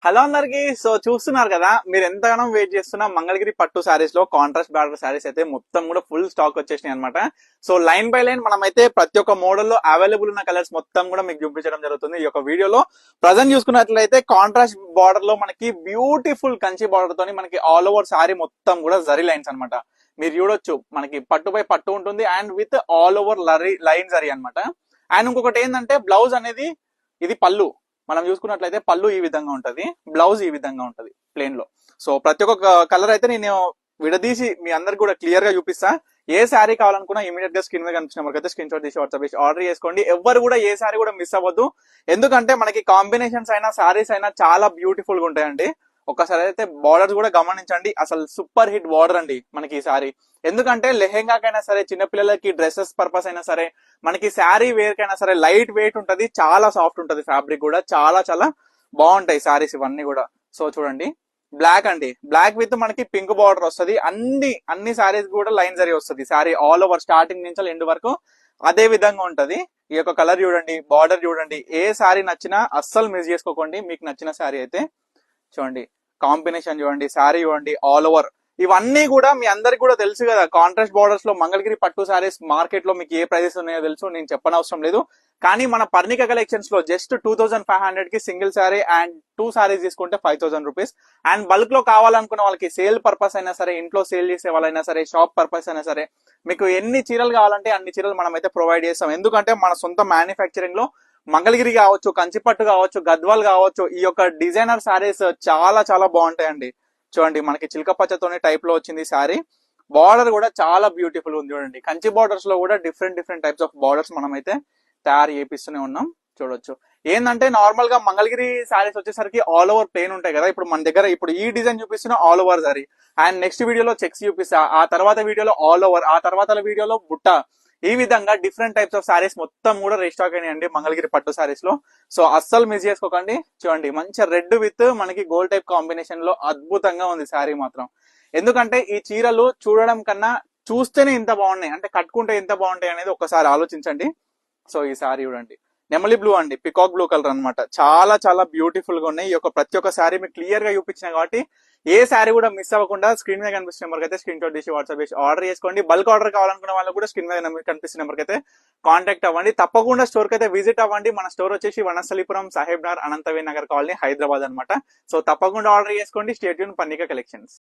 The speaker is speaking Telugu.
హలో అందరికి. సో చూస్తున్నారు కదా, మీరు ఎంతగానో వెయిట్ చేస్తున్న మంగళగిరి పట్టు శారీస్ లో కాంట్రాస్ట్ బార్డర్ శారీస్ అయితే మొత్తం కూడా ఫుల్ స్టాక్ వచ్చేసినాయి అనమాట. సో లైన్ బై లైన్ మనమైతే ప్రతి ఒక్క మోడల్ లో అవైలబుల్ ఉన్న కలర్స్ మొత్తం కూడా మీకు చూపించడం జరుగుతుంది. ఈ యొక్క వీడియోలో ప్రజెంట్ చూసుకున్నట్లయితే కాంట్రాస్ట్ బార్డర్ లో మనకి బ్యూటిఫుల్ కంచి బార్డర్ తోని మనకి ఆల్ ఓవర్ శారీ మొత్తం కూడా జరీ లైన్స్ అనమాట. మీరు చూడొచ్చు, మనకి పట్టుపై పట్టు ఉంటుంది and with all over line zari అనమాట. అండ్ ఇంకొకటి ఏంటంటే బ్లౌజ్ అనేది, ఇది పళ్ళు మనం చూసుకున్నట్లయితే పళ్ళు ఈ విధంగా ఉంటది, బ్లౌజ్ ఈ విధంగా ఉంటది ప్లేన్ లో. సో ప్రతి ఒక్క కలర్ అయితే నేను విడదీసి మీ అందరికి కూడా క్లియర్ గా చూపిస్తా. ఏ శారీ కావాలనుకున్నా ఇమీడియట్ గా స్క్రీన్ మీద కనిపించిన మనకైతే స్క్రీన్ షాట్ తీసి వాట్సాప్ చేసి ఆర్డర్ చేసుకోండి. ఎవరు కూడా ఏ శారీ కూడా మిస్ అవ్వద్దు, ఎందుకంటే మనకి కాంబినేషన్స్ అయినా శారీస్ అయినా చాలా బ్యూటిఫుల్ గా ఉంటాయండి. ఒక్కసారి అయితే బార్డర్స్ కూడా గమనించండి, అసలు సూపర్ హిట్ బార్డర్ అండి మనకి ఈ శారీ. ఎందుకంటే లెహెంగాకైనా సరే, చిన్నపిల్లలకి డ్రెస్సెస్ పర్పస్ అయినా సరే, మనకి శారీ వేర్ కైనా సరే లైట్ వెయిట్ ఉంటది, చాలా సాఫ్ట్ ఉంటది, ఫ్యాబ్రిక్ కూడా చాలా చాలా బాగుంటాయి శారీస్ ఇవన్నీ కూడా. సో చూడండి, బ్లాక్ అండి, బ్లాక్ విత్ మనకి పింక్ బార్డర్ వస్తుంది. అన్ని శారీస్ కూడా లైన్ జరీ వస్తుంది. శారీ ఆల్ ఓవర్ స్టార్టింగ్ నుంచి ఎండ్ వరకు అదే విధంగా ఉంటది. ఈ యొక్క కలర్ చూడండి, బార్డర్ చూడండి, ఏ శారీ నచ్చినా అస్సలు మిస్ చేసుకోకండి. మీకు నచ్చిన శారీ అయితే చూడండి, కాంబినేషన్ చూడండి, శారీ చూడండి, ఆల్ ఓవర్ ఇవన్నీ కూడా మీ అందరికి కూడా తెలుసు కదా. కాంట్రాస్ట్ బార్డర్స్ లో మంగళగిరి పట్టు శారీస్ మార్కెట్ లో మీకు ఏ ప్రైజెస్ ఉన్నాయో తెలుసు, నేను చెప్పనవసరం లేదు. కానీ మన పర్ణిక కలెక్షన్స్ లో జస్ట్ 2500 కి సింగిల్ శారీ అండ్ 2 శారీస్ తీసుకుంటే 5000 రూపీస్. అండ్ బల్క్ లో కావాలనుకున్న వాళ్ళకి సేల్ పర్పస్ అయినా సరే, ఇంట్లో సేల్ చేసే వాళ్ళైనా సరే, షాప్ పర్పస్ అయినా సరే, మీకు ఎన్ని చీరలు కావాలంటే అన్ని చీరలు మనం అయితే ప్రొవైడ్ చేస్తాం. ఎందుకంటే మన సొంత మ్యానుఫ్యాక్చరింగ్ లో మంగళగిరి కావచ్చు, కంచిపట్టు కావచ్చు, గద్వాల్ కావచ్చు, ఈ యొక్క డిజైనర్ శారీస్ చాలా చాలా బాగుంటాయండి. చూడండి, మనకి చిలక పచ్చతోని టైప్ లో వచ్చింది శారీ. బార్డర్ కూడా చాలా బ్యూటిఫుల్ ఉంది చూడండి. కంచి బార్డర్స్ లో కూడా డిఫరెంట్ టైప్స్ ఆఫ్ బార్డర్స్ మనం అయితే తయారు చేపిస్తూనే ఉన్నాం. చూడొచ్చు, ఏంటంటే నార్మల్ గా మంగళగిరి శారీస్ వచ్చేసరికి ఆల్ ఓవర్ ప్లేన్ ఉంటాయి కదా. ఇప్పుడు మన దగ్గర ఇప్పుడు ఈ డిజైన్ చూపిస్తున్న all over zari, and next వీడియోలో చెక్స్ చూపిస్తా, ఆ తర్వాత వీడియోలో ఆల్ ఓవర్, ఆ తర్వాత వీడియోలో బుట్ట. ఈ విధంగా డిఫరెంట్ టైప్స్ ఆఫ్ శారీస్ మొత్తం కూడా రీస్టాక్ అయినాయండి మంగళగిరి పట్టు శారీస్ లో. సో అస్సలు మిస్ చేసుకోకండి. చూడండి, మంచి రెడ్ విత్ మనకి గోల్డ్ టైప్ కాంబినేషన్ లో అద్భుతంగా ఉంది శారీ మాత్రం. ఎందుకంటే ఈ చీరలు చూడడం కన్నా చూస్తేనే ఇంత బాగున్నాయి, అంటే కట్టుకుంటే ఎంత బాగుంటాయి అనేది ఒకసారి ఆలోచించండి. సో ఈ శారీ చూడండి, నెమలి బ్లూ అండి, పికాక్ బ్లూ కలర్ అనమాట. చాలా చాలా బ్యూటిఫుల్ గా ఉన్నాయి. ఈ యొక్క ప్రతి ఒక్క శారీ మీకు క్లియర్ గా చూపించిన కాబట్టి ఏ శారీ కూడా మిస్ అవ్వకుండా స్క్రీన్ మీద కనిపిస్తున్న నెంబర్ అయితే స్క్రీన్ షాట్ తీసి వాట్సాప్ చేసి ఆర్డర్ చేసుకోండి. బల్క్ ఆర్డర్ కావాలనుకున్న వాళ్ళు కూడా స్క్రీన్ మీద కనిపిస్తున్న నెంబర్ అయితే కాంటాక్ట్ అవ్వండి. తప్పకుండా స్టోర్ కి అయితే విజిట్ అవ్వండి. మన స్టోర్ వచ్చేసి వనస్థలిపురం, సాహెబ్ నగర్, అనంతవేల్ నగర్ కాలనీ, హైదరాబాద్ అనమాట. సో తప్పకుండా ఆర్డర్ చేసుకోండి. Stay tune Parnika collections.